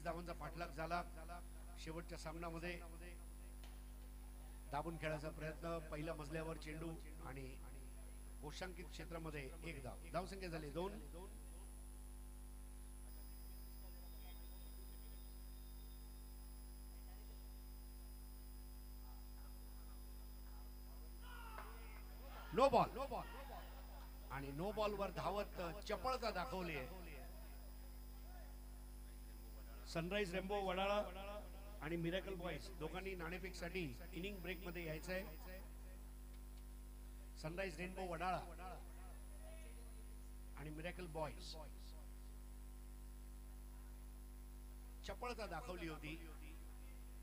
धावांचा पाठलाग झाला. शेवटच्या सामन्यामध्ये दाबून खेळायचा प्रयत्न, पहिल्या मजल्यावर चेंडू आणि गोशांकित क्षेत्रामध्ये एक धाव. धावसंख्या झाली 2. नो बॉल आणि नो बॉल वर धावत चपळता दाखवली आहे. सनराइज रेम्बो वडाळा आणि मिरेकल बॉयज दोघांनी नाणेफेक साठी इनिंग ब्रेक मध्ये यायचंय. सनराइज रेनबो वडाळा आणि मिरेकल बॉयज चपळता दाखवली होती.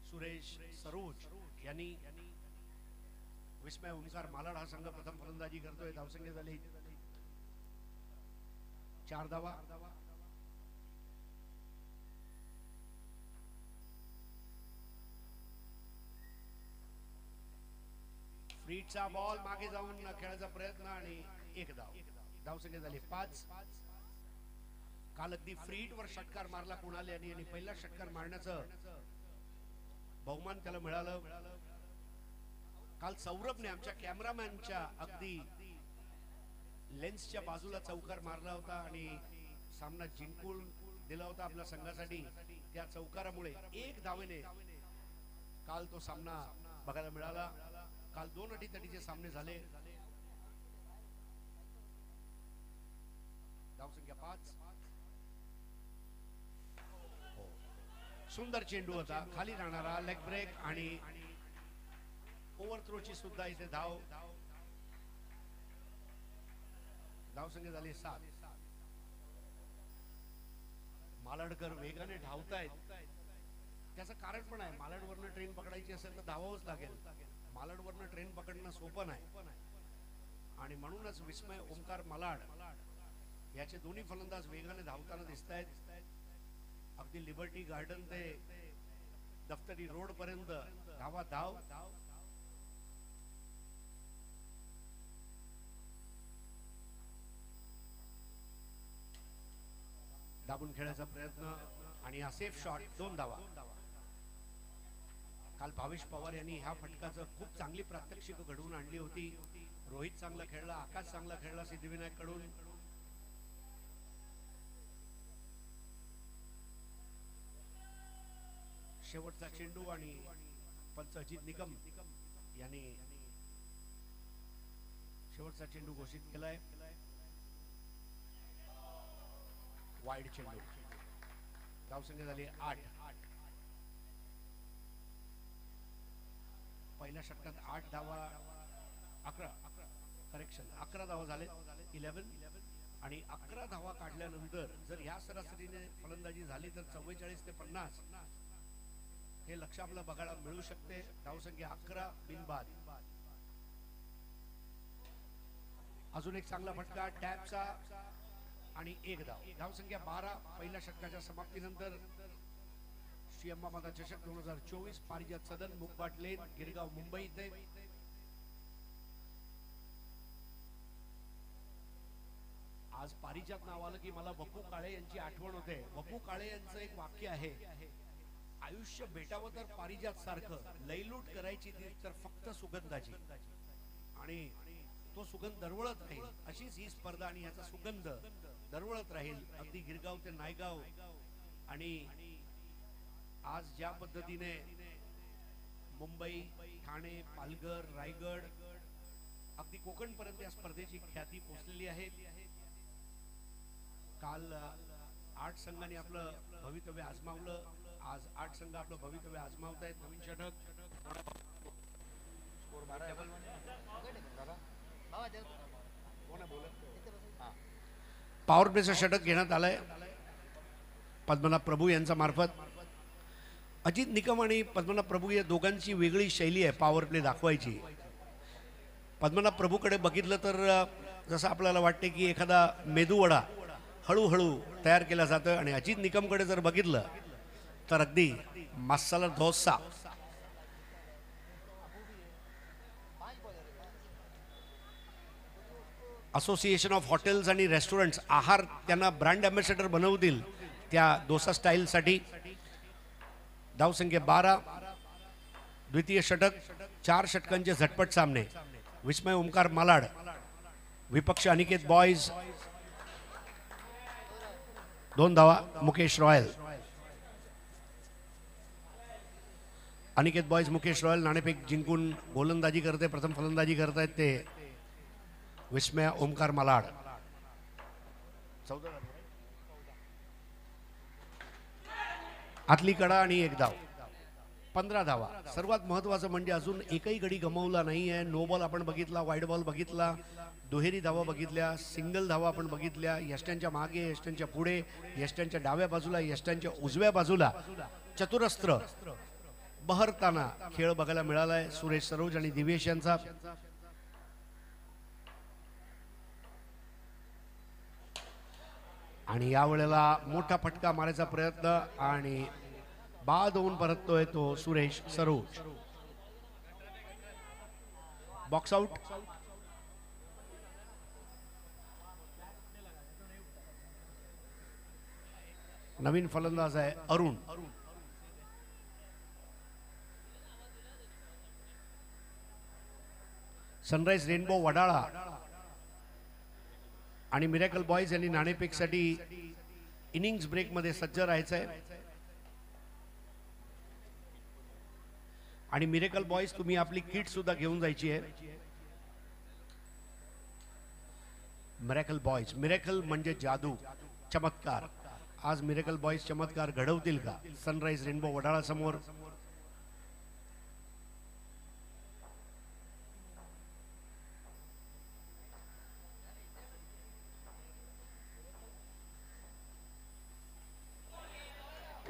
सुरेश सरोज यांनी विस्मय ओंकार मालाड हा संघ प्रथम फलंदाजी करतोय. धावसंख्या झाली 4 धावा. फ्रीटचा बॉल मागे जाऊन खेळायचा प्रयत्न आणि एक धाव. धावसंख्या झाली 5. काल अगदी फ्रीटवर षटकार मारला कुणाल यांनी आणि पहिला षटकार मारण्याचं बहुमान त्याला मिळालं. काल सौरभने आमच्या कॅमेरामॅनच्या अगदी लेन्सच्या बाजूला चौकार मारला होता आणि सामना जिंकून दिला होता आपल्या संघासाठी. त्या चौकारामुळे 1 धावेने काल तो सामना बघायला मिळाला. काल 2 अटीतटीचे सामने झाले. धावसंख्या 5. सुंदर चेंडू होता, खाली राहणारा लेग ब्रेक आणि ओव्हरथ्रोची सुद्धा इथे धाव. धावसंख्या झाली 7. मालाडकर वेगाने धावतायत. त्याचं कारण पण आहे, मालाडवरनं ट्रेन पकडायची असेल तर धावावंच लागेल. मालाडवरनं ट्रेन पकडणं सोपं नाही आणि म्हणूनच विस्मय ओंकार मालाड याचे दोन्ही फलंदाज वेगाने धावताना दिसत आहेत. अगदी लिबर्टी गार्डन ते दफ्तरी रोड पर्यंत धावा धाव. दाबून खेळायचा प्रयत्न आणि हा सेफ शॉट. 2 धावा. काल भावेश पवार यांनी ह्या फटकाचं खूप चांगली प्रात्यक्षिक घडवून आणली होती. रोहित चांगला खेळला, आकाश चांगला खेळला सिद्धिविनायक कडून. शेवटचा चेंडू आणि पंच अजित निकम यांनी शेवटचा चेंडू घोषित केलाय. वाईड चेंडू. धावसंख्या झाली 8. पहिल्या षटकात 8 धावा 11 धावा झाले 11 आणि 11 धावा काढल्यानंतर जर ह्या सरासरीने फलंदाजी झाली तर 44 ते 50 हे लक्ष आपल्याला बघायला मिळू शकते. धावसंख्या 11 बिनबाद. अजून एक चांगला फटका टॅपचा आणि 1 धाव. धावसंख्या 12. पहिल्या षटकाच्या समाप्तीनंतर श्री अंबामाता चषक 2024 पारिजात सदन मुकबाट लेन गिरगाव मुंबई इथे आज पारिजात नाव आलं की मला बप्पू काळे यांची आठवण होते. बप्पू काळे यांचं एक वाक्य आहे, आयुष्य भेटावं तर पारिजात सारखं, लयलूट करायची तर फक्त सुगंधाची आणि तो सुगंध दरवळत राहील. अशीच ही स्पर्धा आणि याचा सुगंध दरवळत राहील अगदी गिरगाव ते नायगाव. आणि आज ज्या पद्धतीने मुंबई, ठाणे, पालघर, रायगड अगदी कोकण पर्यंत या स्पर्धेची ख्याती पोहोचलेली आहे. काल 8 संघांनी आपलं भवितव्य आजमावलं. आज 8 संघ आपलं भवितव्य आजमावत आहेत. नवीन षटक पॉवर प्लेचं षटक घेण्यात आलंय पद्मनाभ प्रभू यांच्या मार्फत. अजित निकम आणि पद्मनाभ प्रभू या दोघांची वेगळी शैली आहे पॉवर प्ले दाखवायची. पद्मनाभ प्रभूकडे बघितलं तर जसं आपल्याला वाटते की एखादा मेदूवडा हळूहळू तयार केला जातो आणि अजित निकमकडे जर बघितलं तर अगदी masala dosa. Association of hotels आणि रेस्टॉरंट्स आहार त्यांना ब्रँड अँबॅसेडर बनवतील त्या डोसा स्टाईलसाठी. धावसंख्या 12, द्वितीय षटक, 4 षटकांचे झटपट सामने. विस्मय ओमकार मालाड, विपक्ष अनिकेत बॉयज. 2 धावा Mukesh royal. Aniket boys Mukesh royal नाणेफेक जिंकून गोलंदाजी करते, प्रथम फलंदाजी करतायत ते विस्मय ओमकार मालाड. आतली कडा आणि 1 धाव, 15 धावा. सर्वात महत्वाचं म्हणजे अजून एकही गडी गमावला नाही आहे. नो बॉल आपण बघितला, वाईड बॉल बघितला, दुहेरी धावा बघितल्या, सिंगल धावा आपण बघितल्या. यष्ट्यांच्या मागे, यष्ट्यांच्या पुढे, यष्ट्यांच्या डाव्या बाजूला, यष्ट्यांच्या उजव्या बाजूला चतुरस्त्र बहरताना खेळ बघायला मिळालाय सुरेश सरोज आणि दिवेश यांचा. आणि यावेळेला मोठा फटका मारायचा प्रयत्न आणि बाद होऊन परततोय तो सुरेश सरोज. Box out. नवीन फलंदाज आहे अरुण. सनराइज रेनबो वडाळा आणि मिरॅकल बॉयज यांनी नाणेफेकसाठी इनिंग्स ब्रेक मध्ये सज्ज राहायचंय. आणि मिरेकल बॉयज तुम्ही आपली किट सुद्धा घेऊन जायची आहे. मिरेकल बॉयज, मिरेकल म्हणजे जादू, चमत्कार. आज मिरेकल बॉयज चमत्कार घडवतील का सनराइज रेनबो वडाळा समोर?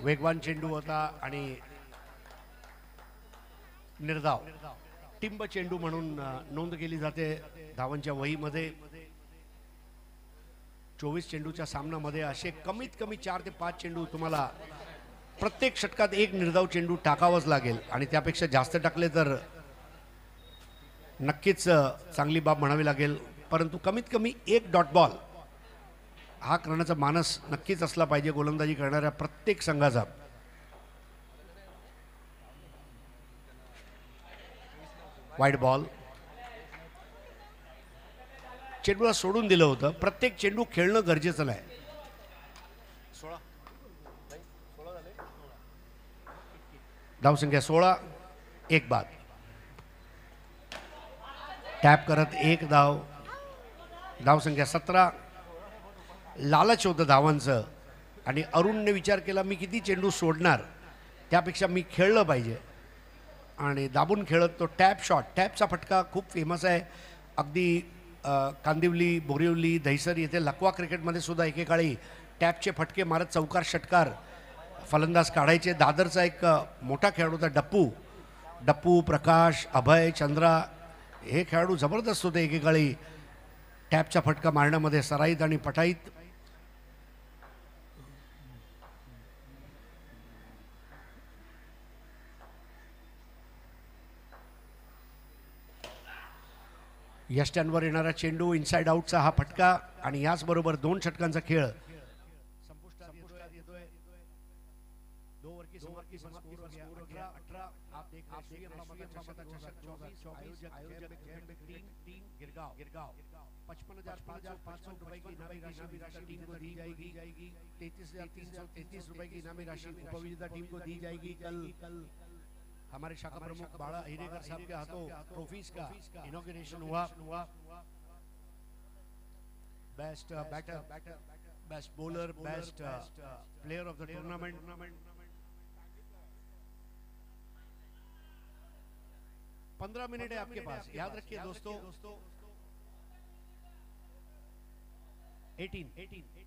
वेगवान चेंडू होता आणि निर्धाव टिंब चेंडू म्हणून नोंद केली जाते धावांच्या वहीमध्ये. 24 चेंडूच्या सामन्यामध्ये असे कमीत कमी 4 ते 5 चेंडू तुम्हाला प्रत्येक षटकात एक निर्धाव चेंडू टाकावाच लागेल. आणि त्यापेक्षा जास्त टाकले तर नक्कीच चांगली बाब म्हणावी लागेल. परंतु कमीत कमी एक डॉट बॉल हा करण्याचा मानस नक्कीच असला पाहिजे गोलंदाजी करणाऱ्या प्रत्येक संघाचा. Wide ball. चेंडूला सोडून दिलं होतं. प्रत्येक चेंडू खेळणं गरजेचं नाही. धावसंख्या 16, 1 बाद. टॅप करत 1 धाव. धावसंख्या 17. लालच होतं धावांचं आणि अरुणने विचार केला मी किती चेंडू सोडणार, त्यापेक्षा मी खेळलं पाहिजे आणि दाबून खेळत तो टॅप शॉट. टॅपचा फटका खूप फेमस आहे. अगदी कांदिवली, बोरिवली, दहिसर येथे लकवा क्रिकेटमध्ये सुद्धा एकेकाळी टॅपचे फटके मारत चौकार षटकार फलंदाज काढायचे. दादरचा एक मोठा खेळाडू होता डप्पू, प्रकाश, अभय, चंद्रा, हे खेळाडू जबरदस्त होते एकेकाळी टॅपचा फटका मारण्यामध्ये, सराईत आणि पटाईत. यष्ट्यांवर येणारा चेंडू, इनसाइड आउटचा हा फटका आणि याचबरोबर 2 षटकांचा खेळ संपुष्टात येतोय. 2 ओव्हर की समाप्ति पर स्कोर 18-18. आप देख रहे हैं आयोजक टीम गिरगांव 55,500 रुपए की इनामी राशि टीम को दी जाएगी. 33,333 रुपए की इनामी राशि उपविजेता टीम को दी जाएगी. कल हमारे शाखा प्रमुख बाड़ा हिरेकर साहब के हाथों ट्रॉफीज का इनॉग्रेशन हुआ. Best batter, best bowler, best player of the tournament. 15 minute है आपके पास, याद रखिए दोस्तों.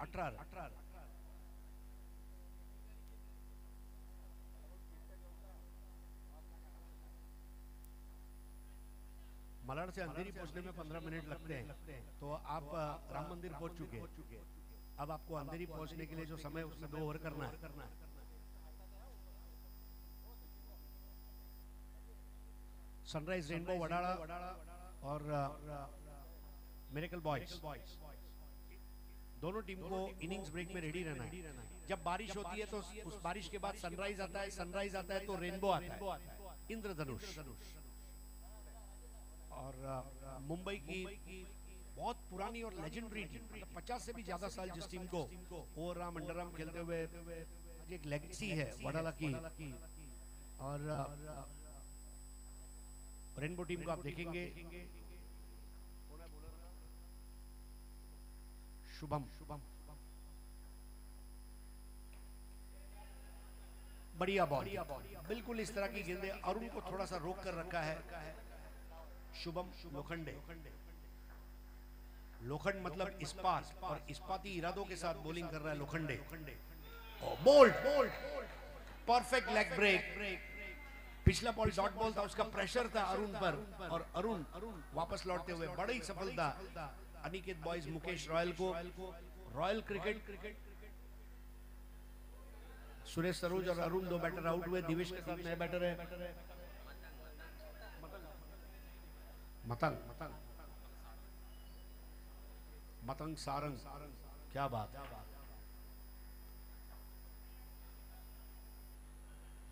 18. मलाड से अंधेरी पहुंचने में 15 मिनट लगते हैं, तो आप राम मंदिर पहुंच चुके हैं. अब आपको अंधेरी पहुंचने के लिए जो समय उसमें 2 ओवर करना है. सनराइज रेनबो वडाळा और मिरेकल बॉयज दोनों टीम को इनिंग्स ब्रेक में रेडी रहना है। जब बारिश होती है तो उस बारिश के बाद सनराइज आता है, सनराइज आता है तो रेनबो आता है, इंद्रधनुष। और मुंबई की बहुत पुरानी और लेजेंडरी टीम, 50 से भी ज्यादा साल जिस टीम को ओवरआर्म अंडरआर्म खेलते हुए एक लेगेसी है वडाला की। और रेनबो टीम को आप देखेंगे, शुभम बढ़िया बॉल, बिल्कुल इस तरह की गेंदें। अरुण को थोड़ा सा रोक कर रखा है शुभम लोखंडे। लोखंड मतलब इस्पात, और इस्पाती इरादों के साथ बॉलिंग कर रहा है Lokhande. Bowled, perfect leg break. पिछला बॉल डॉट बॉल था, उसका प्रेशर था अरुण पर, और अरुण वापस लौटते हुए बड़ी सफलता अनिकेत बॉयज मुकेश रॉयल को। रॉयल क्रिकेट सुरेश सरोज और अरुण दो बैटर आउट हुए, दिवेश के साथ नया बैटर है मतंग सारंग। क्या बात है,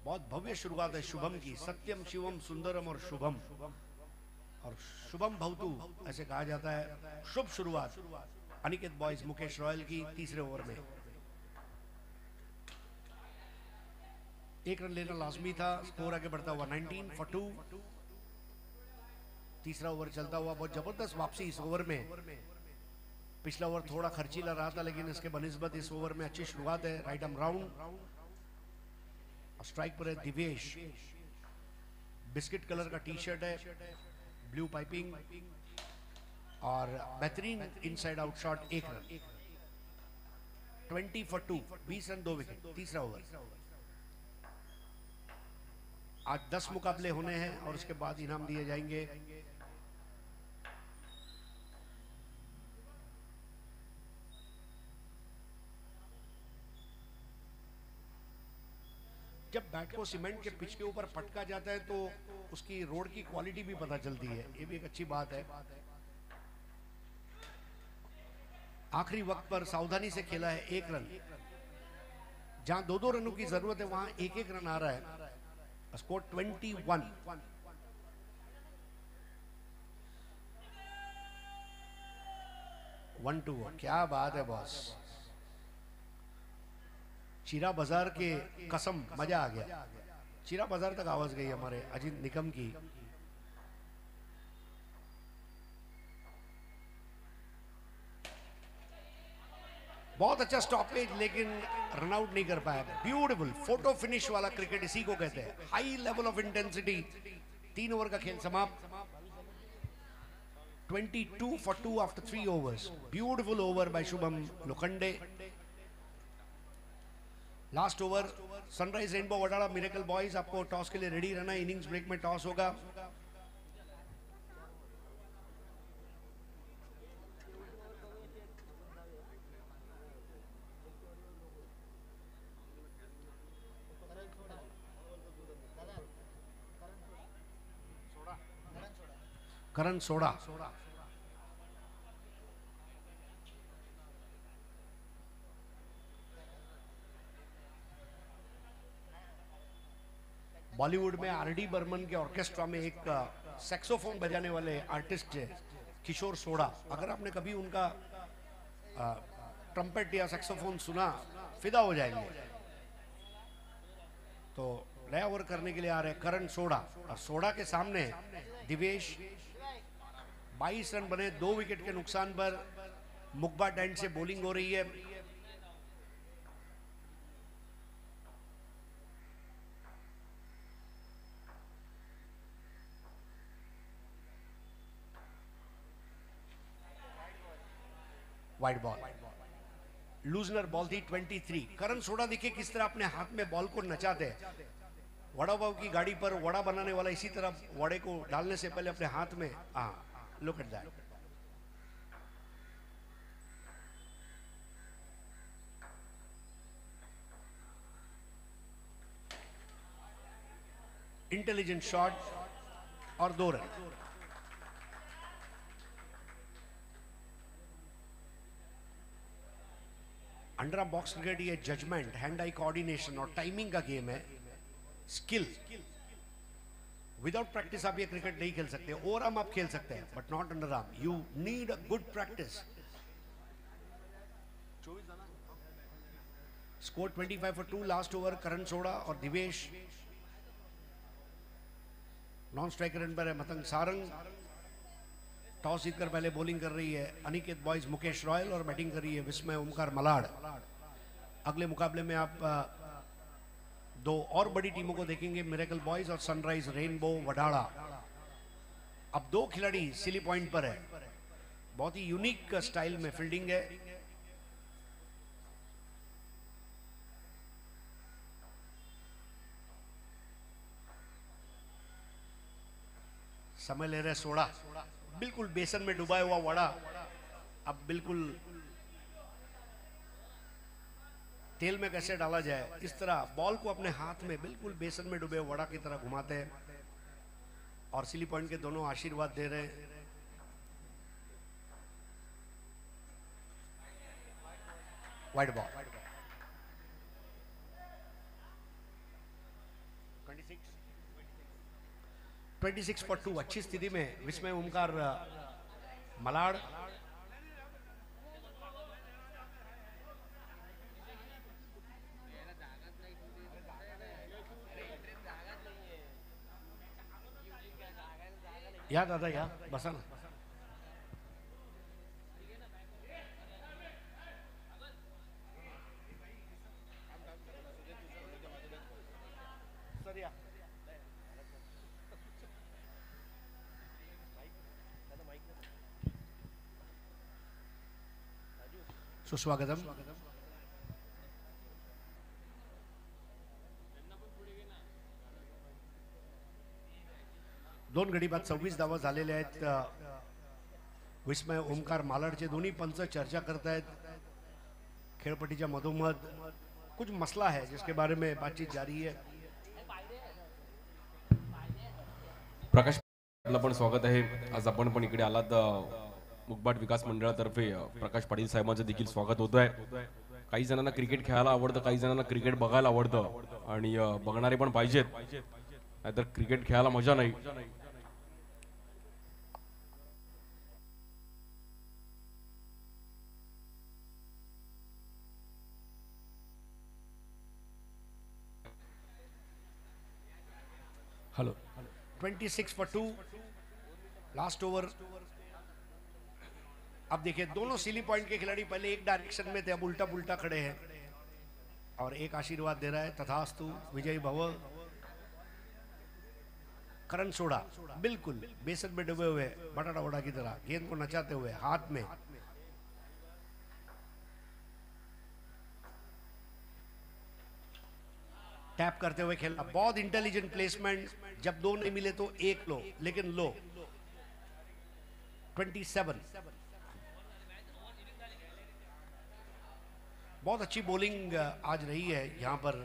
बहुत भव्य शुरुआत है शुभम की। सत्यम शिवम सुंदरम और शुभम, और शुभम भवतु ऐसे कहा जाता है। शुभ शुरुआत अनिकेत बॉयज मुकेश रॉयल की तीसरे ओवर में। एक रन लेना लाजमी था, स्कोर आगे बढ़ता हुआ 19 for 2। तीसरा ओवर चलता हुआ, बहुत जबरदस्त वापसी इस ओवर में। पिछला ओवर थोड़ा खर्चीला रहा था, लेकिन इसके बनिस्बत इस ओवर में अच्छी शुरुआत है। राइट आर्म राउंड, स्ट्राइक पर है दिवेश। बिस्किट कलर का टी शर्ट है, ब्लू पाइपिंग, और बेहतरीन इनसाइड आउट शॉट। एक रन, 20 for 2, 20 रन 2 विकेट। तीसरा ओवर, आज 10 मुकाबले होने हैं और उसके बाद इनाम दिए जाएंगे। जब बैट को सीमेंट के पिच के ऊपर पटका जाता है तो उसकी रोड की क्वालिटी भी पता चलती है, ये भी एक अच्छी बात है। आखिरी वक्त पर सावधानी से खेला है, एक रन। जहां 2-2 रनों की जरूरत है वहां एक रन आ रहा है। स्कोर 21। One two. क्या बात है बॉस, चीरा बाजार के कसम, मजा आ गया। चीरा बाजार तक आवाज गई हमारे अजीत निकम की। बहुत अच्छा स्टॉपेज, लेकिन रनआउट नहीं कर पाया। ब्यूटीफुल फोटो फिनिश वाला क्रिकेट इसी को कहते हैं, हाई लेवल ऑफ इंटेंसिटी। 3 ओवर का खेल समाप्त, 22 for 2 after 3 overs। Beautiful over by Shubham Lokhande. Last over, sunrise rainbow वडाला मिरेकल बॉयज आपको टॉस के लिए रेडी रहना है। इनिंग्स ब्रेक में टॉस होगा। करण सोडा, बॉलीवुड में आरडी बर्मन के ऑर्केस्ट्रा में एक सैक्सोफोन बजाने वाले आर्टिस्ट है किशोर सोडा। अगर आपने कभी उनका ट्रम्पेट या सैक्सोफोन सुना, फिदा हो जाएंगे। तो नया ओवर करने के लिए आ रहे हैं करण सोडा, और सोडा के सामने दिवेश। 22 रन बने 2 विकेट के नुकसान पर। मुकबा डैंड से बॉलिंग हो रही है। वाइड बॉल, लूजनर बॉल थी 23। करण सोडा देखिए किस तरह अपने हाथ में बॉल को नचाते हैं। वड़ा पाव की गाड़ी पर वड़ा बनाने वाला इसी तरह वड़े को डालने से पहले अपने हाथ में, look at that. Intelligent shot और 2 रन। अंडर बॉक्स क्रिकेट ये जजमेंट, हैंड आई कोऑर्डिनेशन और टाइमिंग का गेम है, स्किल। विदाउट प्रैक्टिस आप ये क्रिकेट नहीं खेल सकते। ओवर आर्म आप खेल सकते हैं but not under arm, you need a good practice. Score 25 for 2, last over Karan soda और दिवेश नॉन स्ट्राइकर एंड पर है। मतंग सारंग टॉस जीतकर पहले बॉलिंग कर रही है। अनिकेत बॉयज मुकेश रॉयल और बैटिंग कर रही है विस्मय ओमकार मलाड। अगले मुकाबले में आप दो और बड़ी टीमों को देखेंगे, मिरेकल बॉयज और सनराइज रेनबो वडाला। अब दो खिलाड़ी सिली पॉइंट पर है, बहुत ही यूनिक स्टाइल में फील्डिंग है। समय ले रहे सोड़ा, बिल्कुल बेसन में डुबाया हुआ वड़ा अब बिल्कुल तेल में कैसे डाला जाए, इस तरह बॉल को अपने हाथ में बिल्कुल बेसन में डूबे वड़ा की तरह घुमाते हैं और सिली पॉइंट के दोनों आशीर्वाद दे रहे हैं। वाइड बॉल 26 for 2, अच्छी स्थिति में विस्मय ओमकार मलाड। या दादा या बसा ना। सुस्वागतम। दोन गडी बाद 26 धावा झालेल्या आहेत। विस्मय ओमकार मालाडचे दोन्ही पंच चर्चा करतायत। खेळपट्टीच्या मधोमध कुछ मसला है जिसके बारे में बातचीत जारी है। प्रकाश पण स्वागत आहे। आज आपण पण इकडे आलात, मुकबाट विकास मंडळातर्फे प्रकाश पाटील साहेबांचं देखील स्वागत होत आहे। काही जणांना क्रिकेट खेळायला आवडतं, काही जणांना क्रिकेट बघायला आवडतं आणि बघणारे पण पाहिजेत, नाहीतर क्रिकेट खेळायला मजा नाही। Hello 26 for 2, last over. अब देखिए दोनों सिली पॉइंट के खिलाड़ी पहले एक डायरेक्शन में थे, अब उल्टा पुल्टा खड़े हैं और एक आशीर्वाद दे रहा है, तथास्तु विजयी भव। करण सोड़ा बिल्कुल बेसन में डूबे हुए बटाटा वड़ा की तरह गेंद को नचाते हुए हाथ में। टैप करते हुए खेलना, बहुत इंटेलिजेंट प्लेसमेंट। जब दो नहीं मिले तो एक लो, लेकिन लो 27। बहुत अच्छी बॉलिंग आज रही है यहां पर,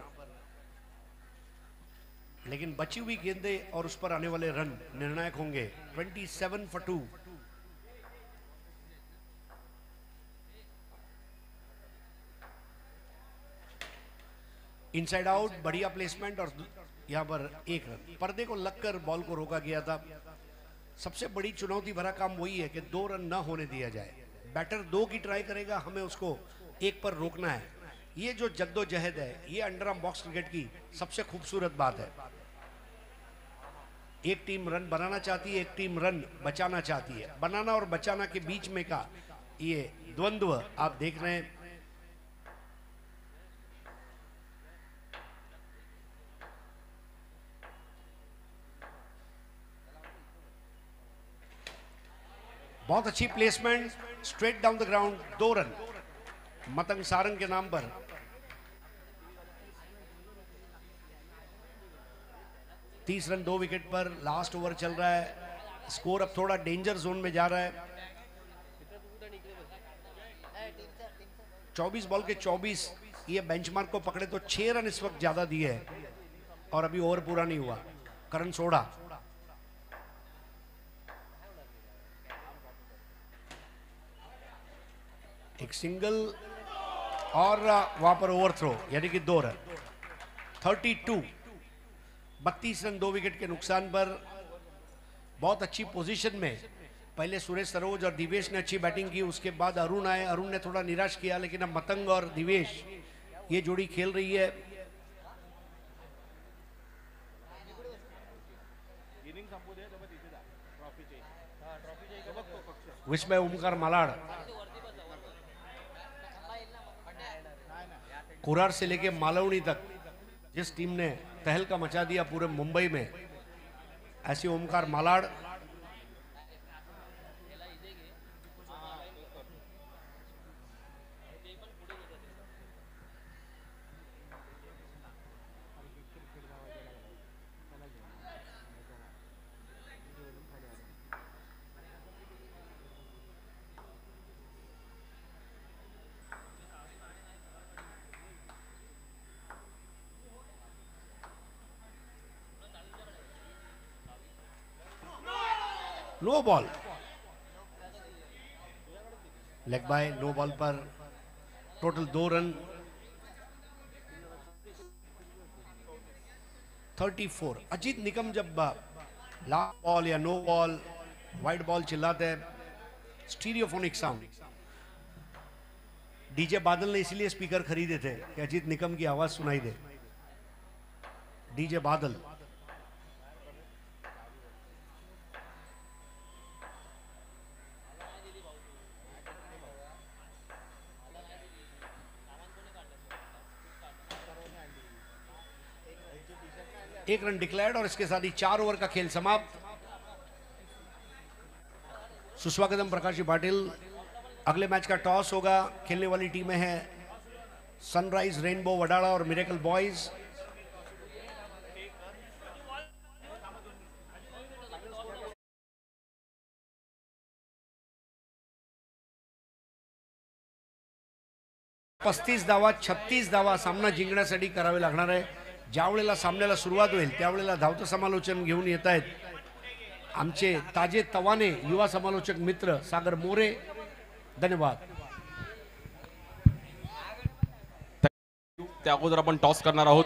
लेकिन बची हुई गेंदें और उस पर आने वाले रन निर्णायक होंगे। 27 for 2। इनसाइड आउट, बढ़िया प्लेसमेंट और यहां पर एक रन। पर्दे को लगकर बॉल को रोका गया था। सबसे बड़ी चुनौती भरा काम वही है कि 2 रन ना होने दिया जाए। बैटर 2 की ट्राई करेगा, हमें उसको 1 पर रोकना है। ये जो जद्दोजहद है, ये अंडर आर्म बॉक्स क्रिकेट की सबसे खूबसूरत बात है। एक टीम रन बनाना चाहती है, एक टीम रन बचाना चाहती है। बनाना और बचाना के बीच में का ये द्वंद्व आप देख रहे हैं। बहुत अच्छी placement, straight down the ground, 2 run Matang Sarang के नाम पर। तीस रन 2 विकेट पर, लास्ट ओवर चल रहा है। स्कोर अब थोड़ा डेंजर जोन में जा रहा है। 24 बॉल के 24, ये बेंचमार्क को पकड़े तो 6 रन इस वक्त ज्यादा दिए हैं और अभी ओवर पूरा नहीं हुआ। करण सोड़ा एक सिंगल और वहां पर ओवरथ्रो यानी कि 2 रन। 32 32 रन 2 विकेट के नुकसान पर। बहुत अच्छी पोजीशन में पहले सुरेश सरोज और दिवेश ने अच्छी बैटिंग की, उसके बाद अरुण आए, अरुण ने थोड़ा निराश किया, लेकिन अब मतंग और दिवेश ये जोड़ी खेल रही है। विस्मय ओमकार मालाड कुरार से लेके मालवनी तक जिस टीम ने तहलका मचा दिया पूरे मुंबई में, ऐसी Omkar Malad. No ball, leg bye, no ball पर टोटल 2 रन। 34। अजीत निकम जब लास्ट बॉल या नो बॉल वाइड बॉल चिल्लाते हैं, स्टीरियोफोनिक साउंड। डीजे बादल ने इसीलिए स्पीकर खरीदे थे कि अजीत निकम की आवाज सुनाई दे। डीजे बादल। एक रन डिक्लेयर्ड और इसके साथ ही 4 ओवर का खेल समाप्त। सुस्वागतम प्रकाश जी पाटिल। अगले मैच का टॉस होगा। खेलने वाली टीमें हैं सनराइज रेनबो वडाला और मिरेकल बॉयज। पस्तीस धावा 36 धावा सामना जिंकण्यासाठी करावे लागणार आहे। ज्यावेळेला सामन्याला सुरुवात होईल त्यावेळेला धावतं समालोचन घेऊन येत आहेत आमचे ताजे तवाने युवा समालोचक मित्र सागर मोरे। धन्यवाद। त्या अगोदर आपण टॉस करणार आहोत।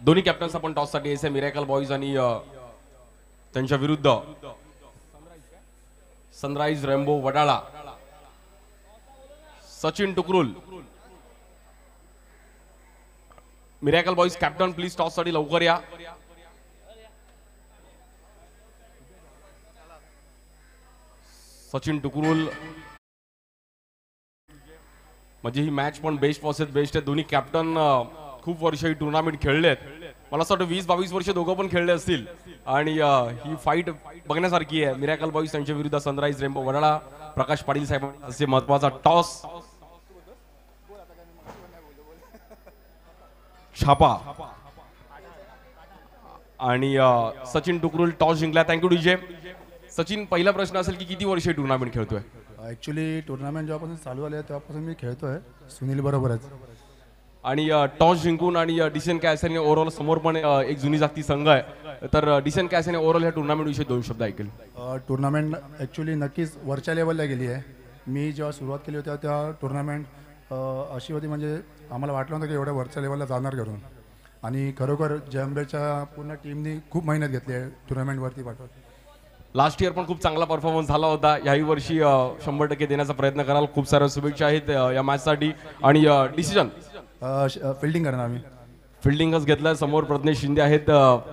दोन्ही कॅप्टन्स आपण टॉस साठी यायचे, मिरेकल बॉयज आणि त्यांच्या विरुद्ध sunrise rainbow Wadala. Sachin Tukrul, miracle boys captain, please toss साठी लवकर या। सचिन टुकरुल, म्हणजे ही मॅच पण बेस्ट वर्सेस बेस्ट आहे। दोन्ही कॅप्टन खूप वर्ष ही टुर्नामेंट खेळलेत। मला असं वाटतं 20-22 वर्ष दोघं पण खेळले असतील आणि ही फाईट बघण्यासारखी आहे। मिरेकल बॉयज त्यांच्या विरुद्ध सनराइज रेनबो वडाळा। प्रकाश पाटील साहेब असे महत्त्वाचा टॉस छापा आणि सचिन टुकरुल टॉस जिंकला। Thank you DJ. सचिन, पहिला प्रश्न असेल की किती वर्ष टुर्नामेंट खेळतोय? ॲक्च्युली टुर्नामेंट जेव्हापासून चालू झाली आहे तेव्हापासून मी खेळतोय सुनील बरोबरच। आणि टॉस जिंकून आणि डिसेन कॅसेने ओव्हरऑल समोर पण एक जुनी जागती संघ आहे, तर डिसेन कॅसेने ओव्हरऑल ह्या टुर्नामेंट विषयी 2 शब्द ऐकेल। टुर्नामेंट ॲक्च्युली नक्कीच वरच्या लेवलला गेली आहे। मी जेव्हा सुरुवात केली होती तेव्हा टुर्नामेंट अशी होती, म्हणजे आम्हाला वाटलं नव्हतं की एवढ्या वरच्या लेवलला जाणार करून, आणि खरोखर जंबेच्या पूर्ण टीमनी खूप मेहनत घेतली आहे टुर्नामेंटवरती पाठवत। लास्ट इयर पण खूप चांगला परफॉर्मन्स झाला होता, याही वर्षी 100% देण्याचा प्रयत्न कराल। खूप साऱ्या शुभेच्छा आहेत या मॅचसाठी। आणि डिसिजन फिल्डिंग करणार आम्ही, फिल्डिंगच घेतलं। समोर प्रज्ञेश शिंदे आहेत।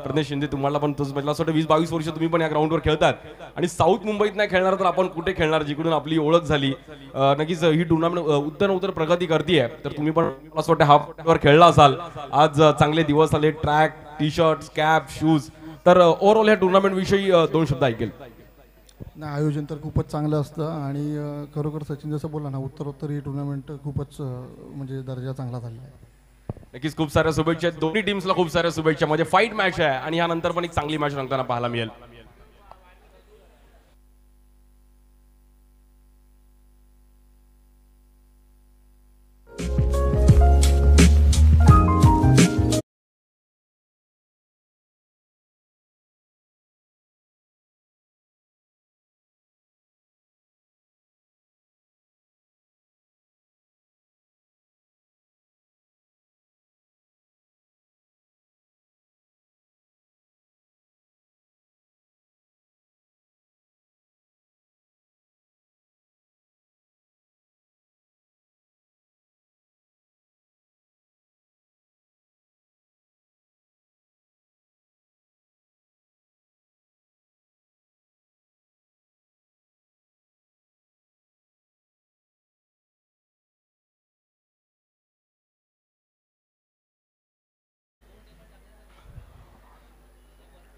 प्रज्ञेश शिंदे, तुम्हाला पण तोच भेटला। असं 20-22 वर्ष तुम्ही पण या ग्राउंडवर खेळतात आणि साऊथ मुंबईत नाही खेळणार तर आपण कुठे खेळणार, जिकडून आपली ओळख झाली। नक्कीच ही टुर्नामेंट उत्तर प्रगती करते आहे, तर तुम्ही पण असं वाटतं हाफवर खेळला असाल। आज चांगले दिवस आले, track, T shirt, cap, shoes, तर ओव्हरऑल ह्या टुर्नामेंट विषयी 2 शब्द ऐकेल। नाही, आयोजन तर खूपच चांगलं असतं आणि खरोखर सचिन जसं बोला ना, उत्तर ही टुर्नामेंट खूपच म्हणजे दर्जा चांगला झालेला आहे। नक्कीच खूप साऱ्या शुभेच्छा आहेत दोन्ही टीम्सला, खूप साऱ्या शुभेच्छा। म्हणजे फाईट मॅच आहे आणि यानंतर पण एक चांगली मॅच रंगताना पाहायला मिळेल।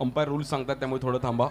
अंपायर रूल सांगतात त्यामुळे थोडं थांबा.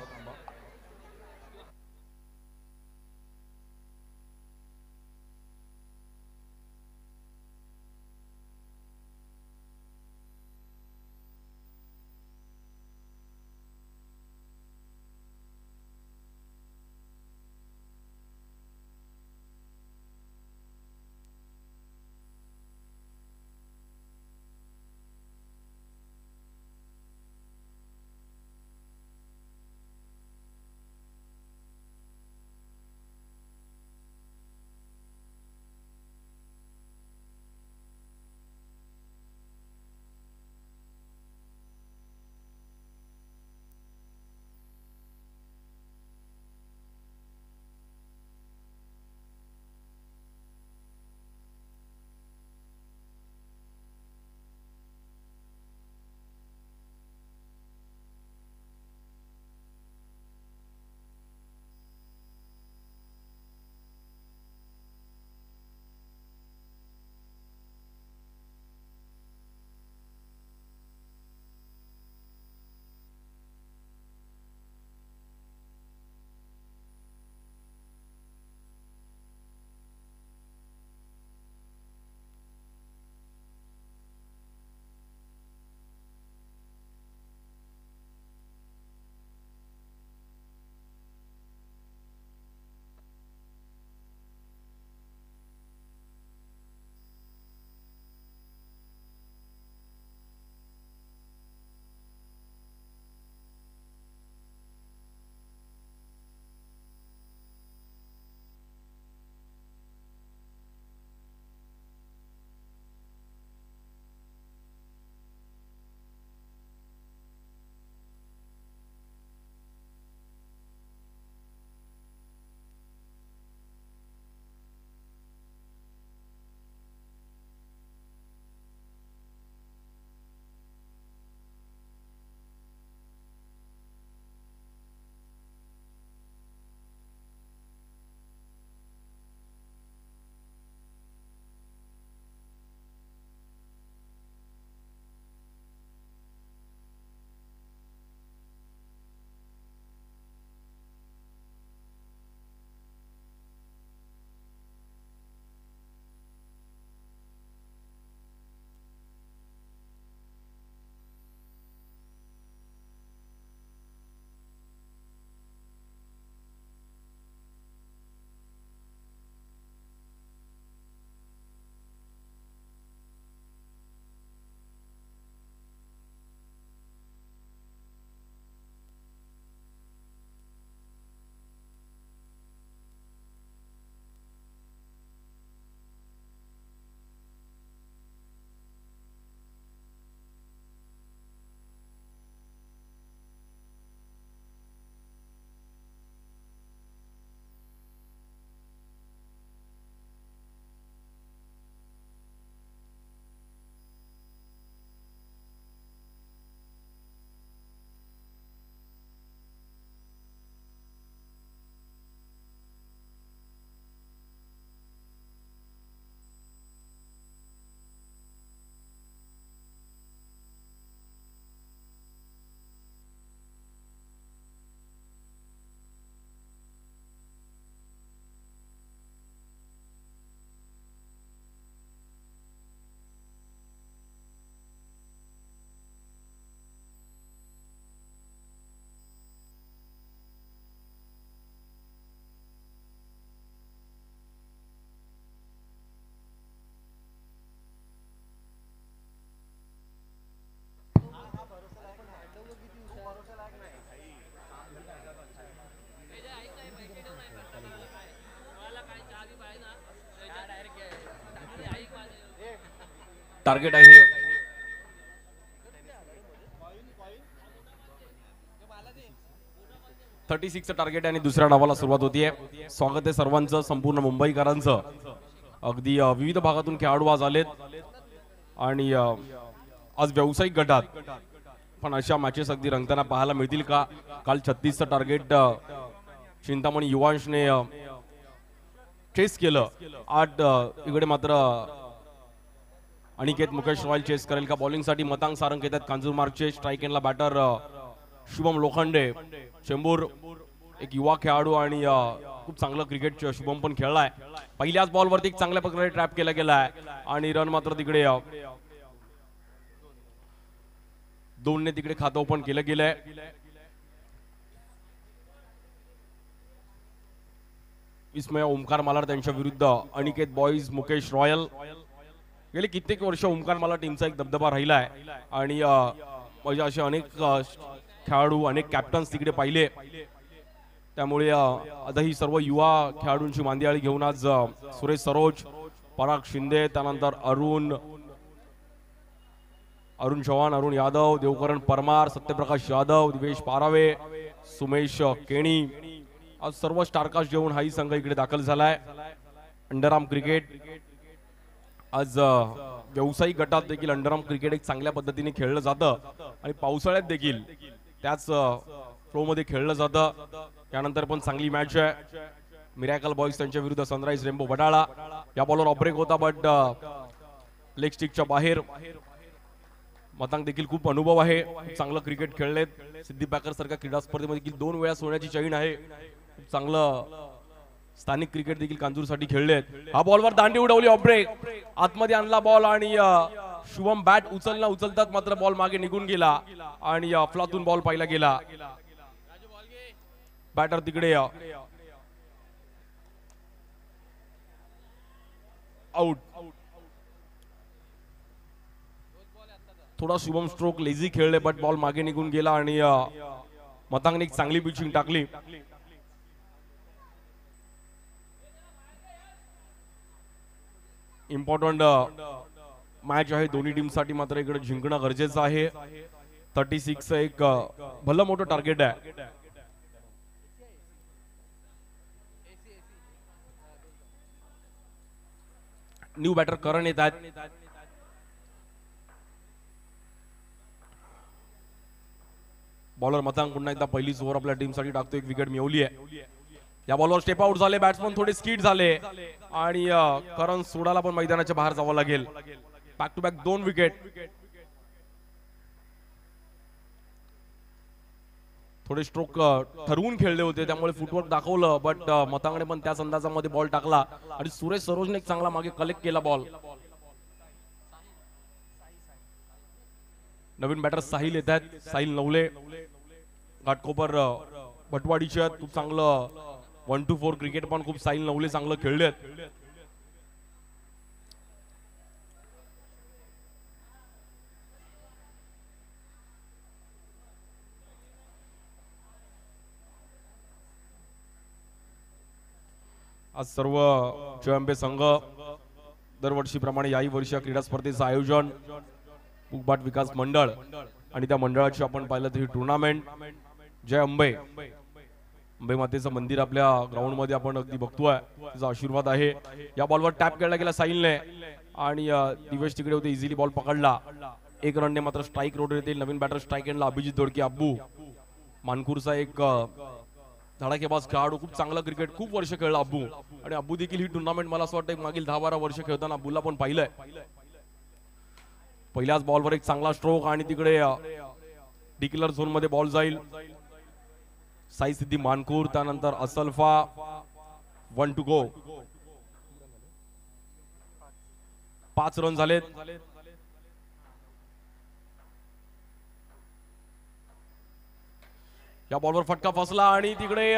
टार्गेट आहे 36 टार्गेट आहे आणि दुसऱ्या डावाला सुरुवात होतीये. स्वागत आहे सर्वांचं, संपूर्ण मुंबईकरांचं. अगदी विविध भागातून खेळाडू आज आलेत आणि आज व्यावसायिक गटात पण अशा मॅचेस अगदी रंगताना पाहायला मिळतील का? काल 36चं टार्गेट चिंतामणी युवांशने चेस केलं. 8 इकडे मात्र अनिकेत मुकेश रॉयल चेस करेल का? बॉलिंगसाठी मतांग सारंग येतात कांजूरमार्गचे. स्ट्राईक एंडला बॅटर शुभम लोखंडे चेंबूर, एक युवा खेळाडू आणि खूप चांगलं क्रिकेट शुभम पण खेळलाय. पहिल्याच बॉलवरती एक चांगल्या प्रकारे ट्रॅप केला गेलाय आणि रन मात्र तिकडे 2 तिकडे खातं ओपन केलं गेलंय. विस्मय ओमकार मालाड त्यांच्या विरुद्ध अनिकेत बॉईज मुकेश रॉयल. गेले कित्येक वर्ष ओमकार मालाड टीमचा एक दबदबा राहिलाय आणि म्हणजे असे अनेक खेळाडू अनेक कॅप्टन्स तिकडे पाहिले. त्यामुळे आता ही सर्व युवा खेळाडूंची मांदियाळी घेऊन आज सुरेश सरोज, पराग शिंदे, त्यानंतर अरुण चव्हाण, अरुण यादव, देवकरण परमार, सत्यप्रकाश यादव, दिवेश पारावे, सुमेश केणी, आज सर्व स्टारकास्ट घेऊन हाही संघ इकडे दाखल झालाय. अंडरआर्म क्रिकेट आज व्यावसायिक गटात देखील अंडरआर्म क्रिकेट एक चांगल्या पद्धतीने खेळलं जातं आणि पावसाळ्यात देखील त्याच फ्लो मध्ये खेळलं जातं. त्यानंतर पण चांगली मॅच आहे. मिरॅकल बॉईज त्यांच्या विरुद्ध सनराइज रेनबो वडाळा. या बॉलवर ऑपरेक होता बट लेग स्टिकच्या बाहेर. मतांग देखील खूप अनुभव आहे, चांगलं क्रिकेट खेळलेत. सिद्धी पॅकर सारख्या क्रीडा स्पर्धेमध्ये देखील 2 वेळा सोन्याची चैन आहे. चांगलं स्थानिक क्रिकेट देखील कांजूरसाठी खेळलेत. हा बॉलवर दांडी उडवली, ऑब्रेक आतमध्ये आणला बॉल आणि शुभम बॅट उचलतात मात्र बॉल मागे निघून गेला आणि अफलातून बॉल पाहिला गेला. बॅटर तिकडे आउट. थोडा शुभम स्ट्रोक लेझी खेळले बट बॉल मागे निघून गेला आणि मतांगने एक चांगली पिचिंग टाकली. इम्पॉर्टंट मॅच आहे दोन्ही टीम साठी, मात्र इकडे जिंकणं गरजेचं आहे. 36 एक भलं मोठं टार्गेट आहे. न्यू बॅटर करण येत आहेत. बॉलर मतांग पुन्हा एकदा पहिलीच ओव्हर आपल्या टीम साठी टाकतो. एक विकेट मिळवली आहे. या बॉलवर स्टेप आउट झाले, बॅट्समन थोडे स्किड झाले आणि करण सोडाला पण मैदानाच्या बाहेर जावं लागेल. Back to back 2 wicket. थोडे स्ट्रोक ठरवून खेळले होते त्यामुळे फुटवर्क दाखवलं बट मतांगने पण त्याच अंदाजामध्ये बॉल टाकला आणि सुरेश सरोजने एक चांगला मागे कलेक्ट केला बॉल. नवीन बॅटर साहिल येत आहेत. साहिल नवले घाटकोपर भटवाडीचे आहेत. खूप चांगलं 1 to 4 क्रिकेट पण खूप साहिल नवले चांगलं खेळलेत. आज सर्व जयंबे संघ दरवर्षीप्रमाणे याही वर्षी क्रीडा स्पर्धेचं आयोजन मुगबाट विकास मंडळ आणि त्या मंडळाची आपण पाहिलं तर ही टुर्नामेंट जय अंबे, अंबे मातेचं मंदिर आपल्या ग्राउंड मध्ये आपण अगदी बघतोय. तिचा आशीर्वाद आहे. या बॉलवर टॅप केला गेला साहिलने आणि दिवेश तिकडे होते, इझिली बॉल पकडला. 1 रनने मात्र स्ट्राईक रोड येतील. नवीन बॅटर स्ट्राईक एंडला अभिजित दोडके. अब्बू मानकूरचा एक धडाकेबाज खेळाडू, खूप चांगला क्रिकेट खूप वर्ष खेळला अब्बू आणि अब्बू देखील ही टुर्नामेंट मला असं वाटतं मागील 10-12 वर्ष खेळताना अब्बूला पण पाहिलंय. पहिल्याच बॉलवर एक चांगला स्ट्रोक आणि तिकडे डिक्लेअर झोन मध्ये बॉल जाईल. साई सिद्धी मानकूर, त्यानंतर असल्फा. 1 to go. 5 रन झालेत. या बॉलवर फटका फसला आणि तिकडे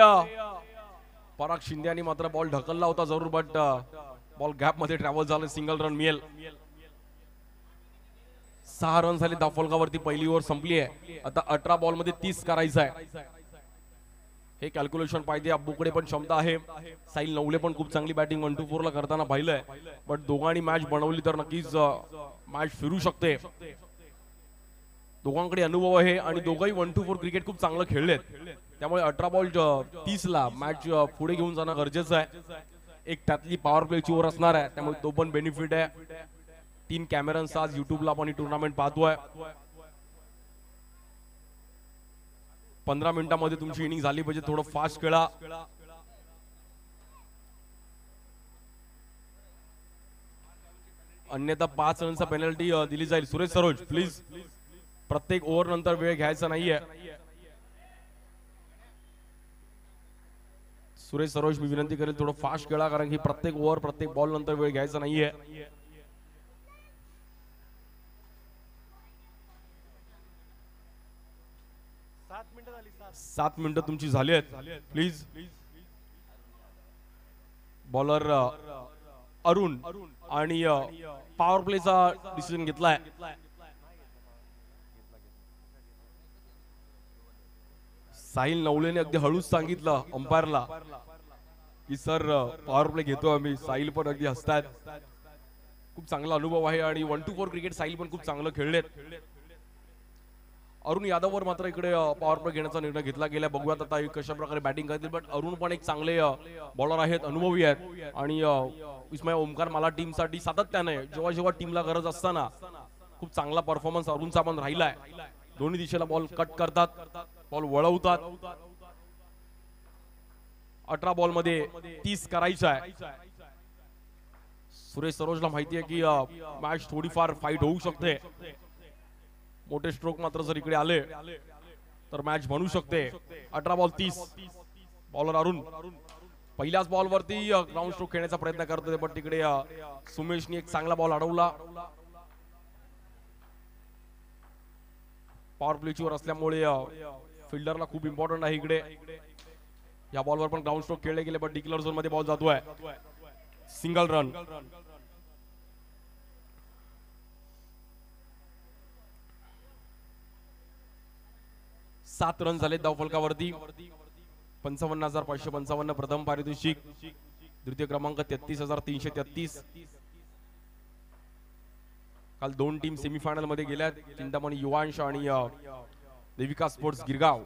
पराग शिंदे यांनी मात्र बॉल ढकलला होता जरूर बट बॉल गॅप मध्ये ट्रॅव्हल झालं. सिंगल रन मिळेल. 6 रन झाले धाफलगावरती. पहिली ओव्हर संपली आहे. आता 18 बॉल मध्ये 30 करायचं आहे. हे कॅल्क्युलेशन पाहिजे. अब्बूकडे पण क्षमता आहे. साहिल नवले पण खूप चांगली बॅटिंग 1 to 4 ला करताना पाहिलंय बट दोघांनी मॅच बनवली तर नक्कीच मॅच फिरू शकते. दोघांकडे अनुभव आहे आणि दोघंही 1 to 4 क्रिकेट खूप चांगलं खेळलेत. त्यामुळे 18 बॉल 30 ला मॅच पुढे घेऊन जाणं गरजेचं आहे. एक त्यातली पॉवर प्लेची ओव्हर असणार आहे त्यामुळे तो पण बेनिफिट आहे. 3 कॅमेरांस आज युट्यूबला आपण ही टुर्नामेंट पाहतोय. 15 मिनिटांमध्ये तुमची इनिंग झाली पाहिजे. थोडं फास्ट खेळा. अन्यथा 5 रनचा पेनल्टी दिली जाईल. सुरेश सरोज प्लीज, प्रत्येक ओव्हर नंतर वेळ घ्यायचा नाहीये. सुरेश सरोज मी विनंती करेल थोडं फास्ट खेळा, कारण की प्रत्येक ओव्हर प्रत्येक बॉल नंतर वेळ घ्यायचा नाहीये. 7 मिनिटं तुमची झाली आहेत. प्लीज बॉलर अरुण आणि पॉवर प्लेचा डिसिजन घेतलाय. साहिल नवलेने अगदी हळूच सांगितलं अंपायरला की सर पॉवर प्ले घेतो आम्ही. साहिल पण अगदी हसतात. खूप चांगला अनुभव आहे आणि 1 to 4 क्रिकेट साहिल पण खूप चांगलं खेळलेत. अरुण यादववर मात्र इकडे पॉवर प्ले घेण्याचा निर्णय घेतला गेला. बघूयात आता कशा प्रकारे बॅटिंग करतील. बट अरुण पण एक चांगले बॉलर आहेत, अनुभवी आहेत आणि विस्मय ओमकार मला टीमसाठी सातत्याने जेव्हा जेव्हा टीमला गरज असताना खूप चांगला परफॉर्मन्स अरुणचा पण राहिलाय. दोन्ही दिशेला बॉल कट करतात, बॉल वळवतात. 18 बॉल मध्ये 30 करायचा आहे. सुरेश सरोजला माहिती आहे की मॅच थोडीफार फाईट होऊ शकते. मोठे स्ट्रोक मात्र जर इकडे आले तर मॅच बनू शकते. 18 बॉल 30. बॉलर अरुण पहिल्याच बॉल वरती ग्राउंड स्ट्रोक खेळण्याचा प्रयत्न करतोय, पण तिकडे सुमेशनी एक चांगला बॉल अडवला. पॉवर प्लेची वर असल्यामुळे फिल्डरला खूप इम्पॉर्टंट आहे इकडे. या बॉलवर पण ग्राउंड स्ट्रोक खेळले गेले, पण डिक्लेअर झोन मध्ये बॉल जातोय. Single run. सात रन झाले धावफलकावरती. 55,555 प्रथम पारितोषिक. द्वितीय क्रमांक 33,333. काल 2 टीम सेमीफायनल मध्ये गेल्यात. चिंतामणी युवांश आणि देविका स्पोर्ट्स गिरगाव.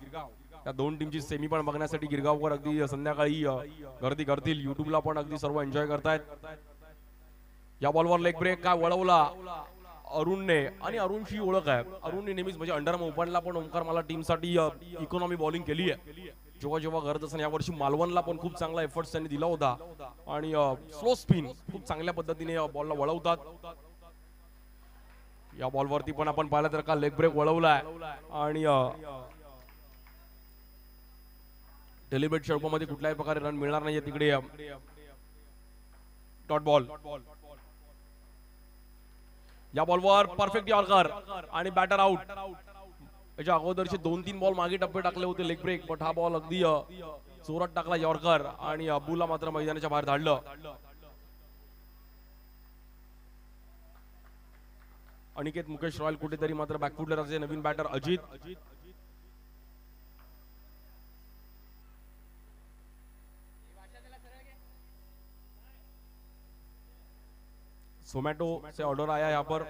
या 2 टीमची सेमी पण बघण्यासाठी गिरगाववर अगदी संध्याकाळी गर्दी करतील. युट्यूबला पण अगदी सर्व एन्जॉय करतायत. या बॉलवर लेग ब्रेक काय वळवला अरुणने आणि अरुणची ओळख आहे. अरुणने नेहमीच म्हणजे अंडर ओपनला पण ओमकार मला टीमसाठी इकॉनॉमी बॉलिंग केली आहे. जेव्हा जेव्हा गरज असेल. यावर्षी मालवणला पण खूप चांगला एफर्ट्स त्यांनी दिला होता आणि स्लो स्पिन खूप चांगल्या पद्धतीने बॉलला वळवतात. या बॉलवरती पण आपण पाहिलं तर का लेग ब्रेक वळवलाय आणि डेलिब्रेट मध्ये कुठल्याही प्रकारे रन मिळणार नाहीये. तिकडे डॉट बॉल. या बॉलवर परफेक्ट यॉर्कर आणि बॅटर आउट. याच्या अगोदरचे 2-3 बॉल मागे टप्पे टाकले होते लेग ब्रेक, पण हा बॉल अगदी जोरात टाकला यॉर्कर आणि अब्बूला मात्र मैदानाच्या बाहेर धाडलं. अनिकेत मुकेश रॉयल कुठेतरी मात्र बॅकफुटला असते. नवीन बॅटर अजित. जोमैटो से ऑर्डर आया यहाँ पर.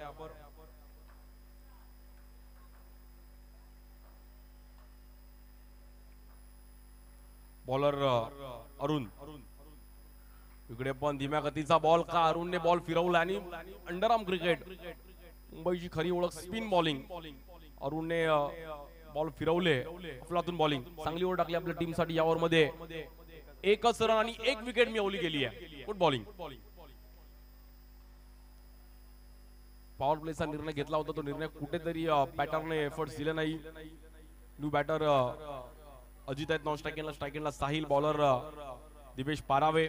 बॉलर अरुण. इकडे पण धीम्या गतीचा बॉल का अरुणने बॉल फिरवला आणि अंडरआर्म क्रिकेट मुंबईची खरी ओळख स्पिन बॉलिंग. अरुणने बॉल फिरवले. अफलातून बॉलिंग चांगली ओव्हर टाकली आपल्या टीमसाठी. या ओव्हर मध्ये 1च रन आणि 1 विकेट मिळवली गेली आहे. Good bowling. पॉवर प्लेचा निर्णय घेतला होता, तो निर्णय कुठेतरी बॅटरने एफर्ट्स दिले नाही. न्यू बॅटर अजित आहेत. नॉन स्ट्राइक एंडला साहिल. बॉलर दिवेश पारावे.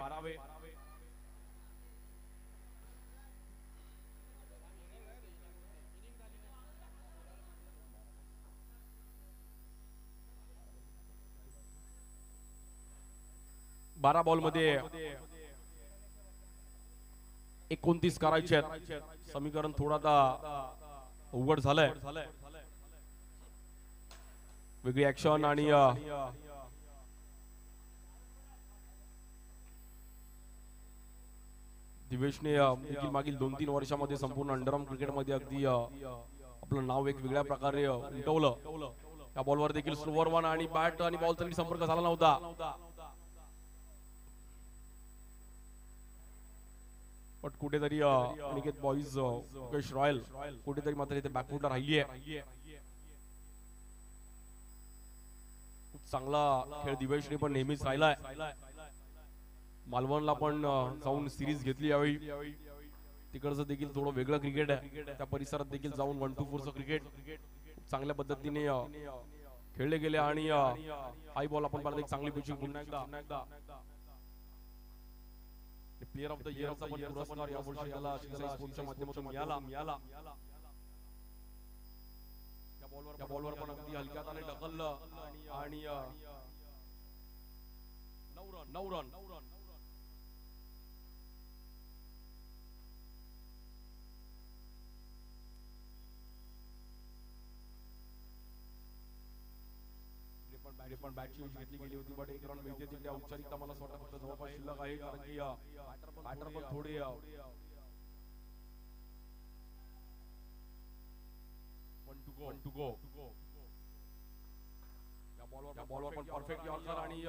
बारा बॉल मध्ये 29 करायचे आहेत. समीकरण थोडा उघड झालंय. वेगळी ऍक्शन आणि दिवेशने देखील मागील 2-3 वर्षामध्ये संपूर्ण अंडरआर्म क्रिकेटमध्ये अगदी आपलं नाव एक वेगळ्या प्रकारे उमटवलं. या बॉलवर देखील स्लोवर वन आणि बॅट आणि बॉलचा नीट संपर्क झाला नव्हता. पण कुठेतरी अनिकेत बॉईज मुकेश रॉयल कुठेतरी मात्र इथे बॅकफुटला राहिली आहे. खूप चांगला खेळ दिवेशने पण नेहमीच राहिलाय. मालवणला पण जाऊन सिरीज घेतली यावेळी. तिकडचं देखील थोडं वेगळं क्रिकेट आहे. त्या परिसरात देखील जाऊन 1 to 4चं क्रिकेट खूप चांगल्या पद्धतीने खेळले गेले आणि हाय बॉल आपण पाहिलं. एक चांगली पिचिंग पुन्हा एकदा प्लेयर ऑफ द इयरचा पण पुरस्कार या वर्षी याला शिवसाई स्पोर्ट्सच्या माध्यमातून मिळाला. या बॉलवर पण अगदी हलक्यात आले ढकललं आणि 9 रन. पण बॅटची घेतली गेली होती, बट 1 रन मिळते तिकडे औपचारिकता मला स्वतः फक्त जवळपास शिल्लक आहे, कारण की बॅटर पण थोडे वन टू गो. या बॉलवर पण परफेक्ट यॉर्कर आणि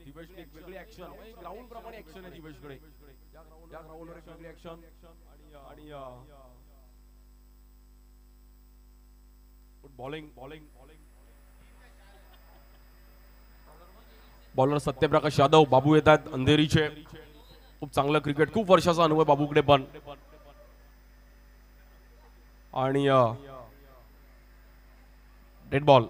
दिवेशने एक वेगळी ऍक्शन, ग्राउंड प्रमाणे ऍक्शन आहे दिवेशकडे. या ग्राउंडवर एक वेगळी ऍक्शन आणि बॉलिंग. बॉलर सत्यप्रकाश यादव बाबू येतात अंधेरीचे. खूप चांगलं क्रिकेट, खूप वर्षाचा अनुभव बाबूकडे पण. आणि डेड बॉल.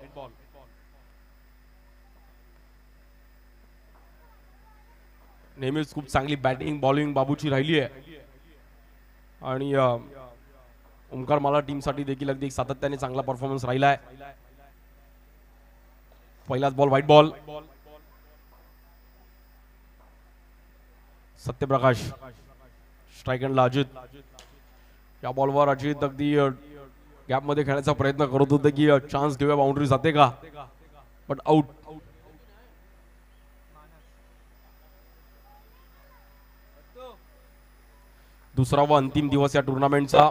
नेहमीच खूप चांगली बॅटिंग बॉलिंग बाबूची राहिली आहे. आणि ओमकार मला टीमसाठी देखील अगदी सातत्याने चांगला परफॉर्मन्स राहिला आहे. पहिलाच ball white ball. Satyaprakash strike एंडला अजित. या बॉलवर अजित अगदी गॅप मध्ये खेळण्याचा प्रयत्न करत होते की चान्स घेऊया, बाउंड्री जाते का, बट आउट. दुसरा व अंतिम दिवस या टुर्नामेंटचा.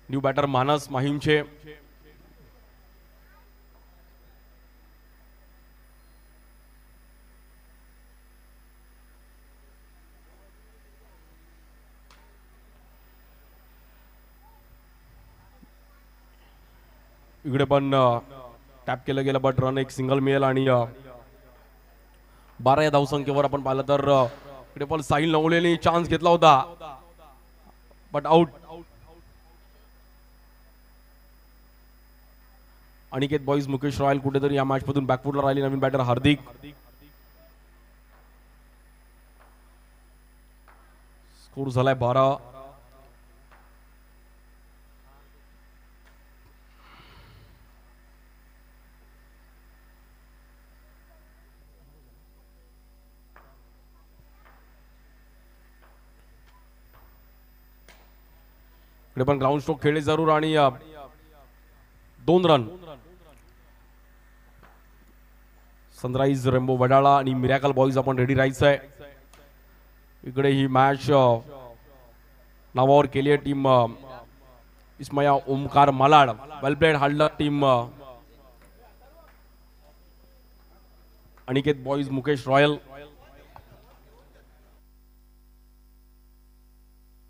न्यू बॅटर मानस माहीमचे. इकडे पण टॅप केलं गेलं, बट रन एक सिंगल मिळेल. आणि 12 या धावसंख्येवर आपण पाहिलं तर इकडे पण साहिल नवलेने चान्स घेतला होता, but out. Aniket boys Mukesh royal कुठेतरी या मॅच मधून बॅकफुटला राहिली. नवीन बॅटर हार्दिक. स्कोर झालाय 12. इकडे पण ग्राउंड स्ट्रोक खेळले जरूर आणि 2 रन. सनराइज रेम्बो वडाळा आणि मिरॅकल बॉईज आपण रेडी राहायचं आहे. इकडे ही मॅच नावावर केली आहे टीम इस्माया ओमकार मालाड. वेल प्लेड हार्डला team Aniket boys Mukesh royal.